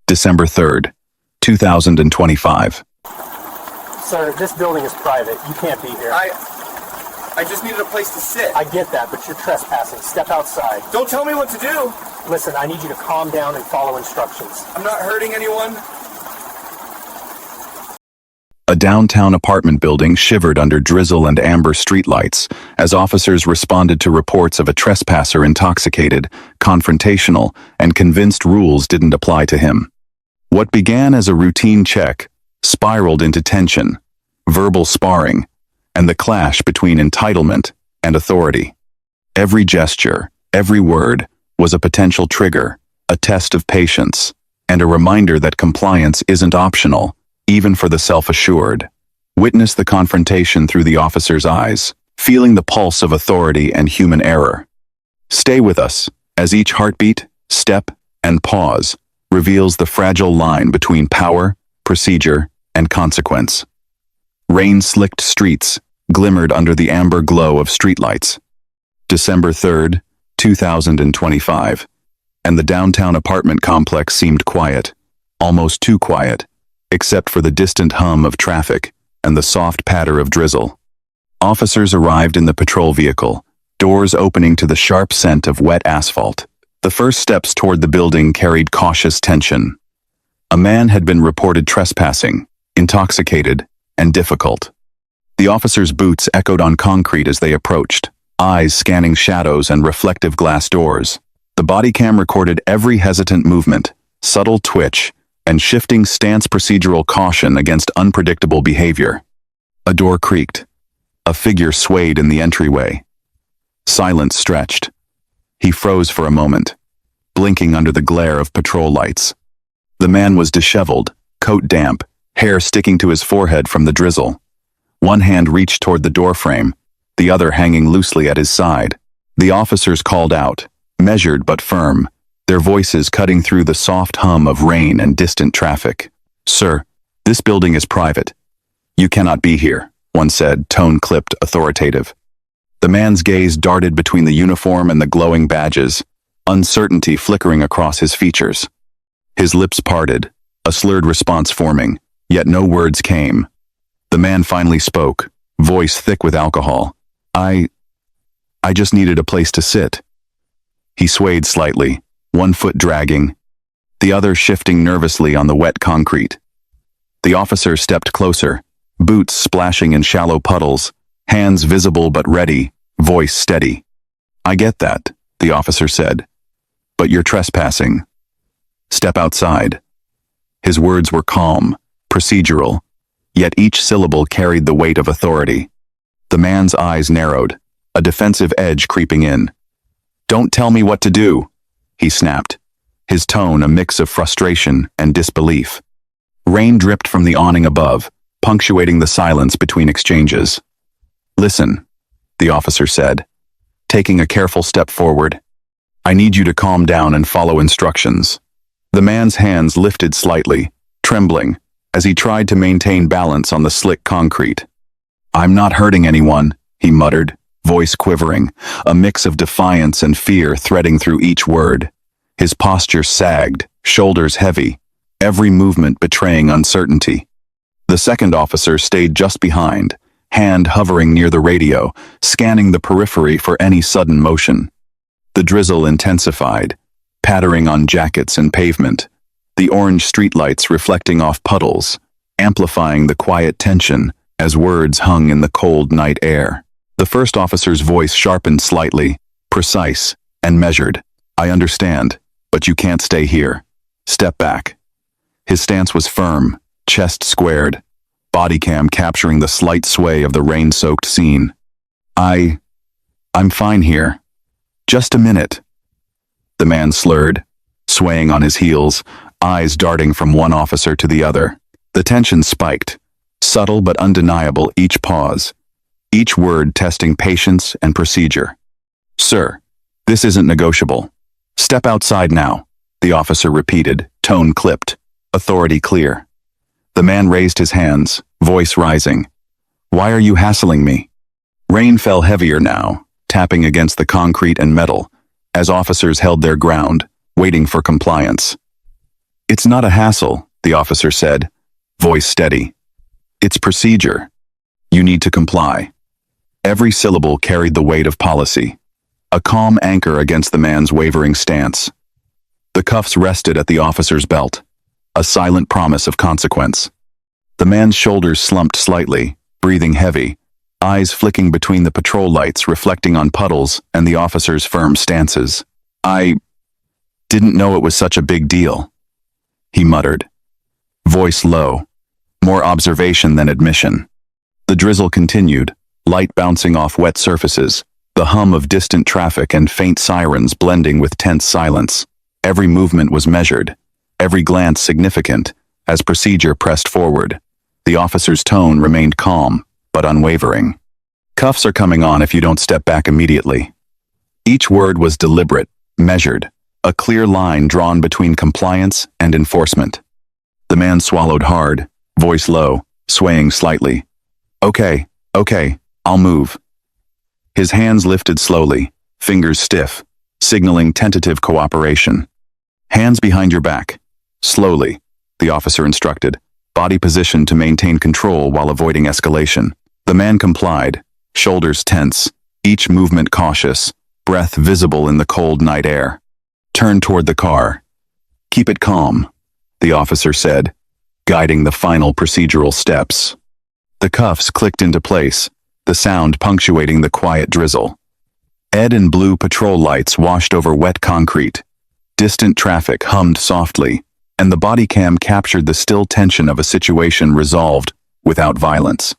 December 3rd, 2025. Sir, this building is private. You can't be here. I just needed a place to sit. I get that, but you're trespassing. Step outside. Don't tell me what to do. Listen, I need you to calm down and follow instructions. I'm not hurting anyone. A downtown apartment building shivered under drizzle and amber streetlights as officers responded to reports of a trespasser intoxicated, confrontational, and convinced rules didn't apply to him. What began as a routine check spiraled into tension, verbal sparring, and the clash between entitlement and authority. Every gesture, every word, was a potential trigger, a test of patience, and a reminder that compliance isn't optional, even for the self-assured. Witness the confrontation through the officer's eyes, feeling the pulse of authority and human error. Stay with us, as each heartbeat, step, and pause reveals the fragile line between power, procedure, and consequence. Rain-slicked streets glimmered under the amber glow of streetlights. December 3rd, 2025, and the downtown apartment complex seemed quiet, almost too quiet, except for the distant hum of traffic and the soft patter of drizzle. Officers arrived in the patrol vehicle, doors opening to the sharp scent of wet asphalt. The first steps toward the building carried cautious tension. A man had been reported trespassing, intoxicated, and difficult. The officers' boots echoed on concrete as they approached, eyes scanning shadows and reflective glass doors. The body cam recorded every hesitant movement, subtle twitch, and shifting stance, procedural caution against unpredictable behavior. A door creaked. A figure swayed in the entryway. Silence stretched. He froze for a moment, blinking under the glare of patrol lights. The man was disheveled, coat damp, hair sticking to his forehead from the drizzle. One hand reached toward the doorframe, the other hanging loosely at his side. The officers called out, measured but firm, their voices cutting through the soft hum of rain and distant traffic. "Sir, this building is private. You cannot be here," one said, tone clipped, authoritative. The man's gaze darted between the uniform and the glowing badges, uncertainty flickering across his features. His lips parted, a slurred response forming, yet no words came. The man finally spoke, voice thick with alcohol. I just needed a place to sit." He swayed slightly, one foot dragging, the other shifting nervously on the wet concrete. The officer stepped closer, boots splashing in shallow puddles, hands visible but ready, voice steady. "I get that," the officer said, "but you're trespassing. Step outside." His words were calm, procedural, yet each syllable carried the weight of authority. The man's eyes narrowed, a defensive edge creeping in. "Don't tell me what to do," he snapped, his tone a mix of frustration and disbelief. Rain dripped from the awning above, punctuating the silence between exchanges. "Listen," the officer said, taking a careful step forward. "I need you to calm down and follow instructions." The man's hands lifted slightly, trembling, as he tried to maintain balance on the slick concrete. "I'm not hurting anyone," he muttered, voice quivering, a mix of defiance and fear threading through each word. His posture sagged, shoulders heavy, every movement betraying uncertainty. The second officer stayed just behind, hand hovering near the radio, scanning the periphery for any sudden motion. The drizzle intensified, pattering on jackets and pavement, the orange streetlights reflecting off puddles, amplifying the quiet tension as words hung in the cold night air. The first officer's voice sharpened slightly, precise, and measured. "I understand, but you can't stay here. Step back." His stance was firm, chest squared, body cam capturing the slight sway of the rain-soaked scene. I'm fine here. Just a minute." The man slurred, swaying on his heels, eyes darting from one officer to the other. The tension spiked, subtle but undeniable each pause, each word testing patience and procedure. "Sir, this isn't negotiable. Step outside now," the officer repeated, tone clipped, authority clear. The man raised his hands, voice rising. "Why are you hassling me?" Rain fell heavier now, tapping against the concrete and metal, as officers held their ground, waiting for compliance. It's not a hassle, the officer said, voice steady. It's procedure. You need to comply. Every syllable carried the weight of policy, a calm anchor against the man's wavering stance. The cuffs rested at the officer's belt, a silent promise of consequence. The man's shoulders slumped slightly, breathing heavy, eyes flicking between the patrol lights reflecting on puddles and the officer's firm stances. I didn't know it was such a big deal, he muttered, voice low, more observation than admission. The drizzle continued, light bouncing off wet surfaces, the hum of distant traffic and faint sirens blending with tense silence. Every movement was measured, every glance significant, as procedure pressed forward. The officer's tone remained calm, but unwavering. Cuffs are coming on if you don't step back immediately. Each word was deliberate, measured, a clear line drawn between compliance and enforcement. The man swallowed hard, voice low, swaying slightly. Okay, I'll move. His hands lifted slowly, fingers stiff, signaling tentative cooperation. Hands behind your back. Slowly, the officer instructed, body positioned to maintain control while avoiding escalation. The man complied, shoulders tense, each movement cautious, breath visible in the cold night air. Turn toward the car. Keep it calm, the officer said, guiding the final procedural steps. The cuffs clicked into place, the sound punctuating the quiet drizzle. Red and blue patrol lights washed over wet concrete. Distant traffic hummed softly, and the body cam captured the still tension of a situation resolved without violence.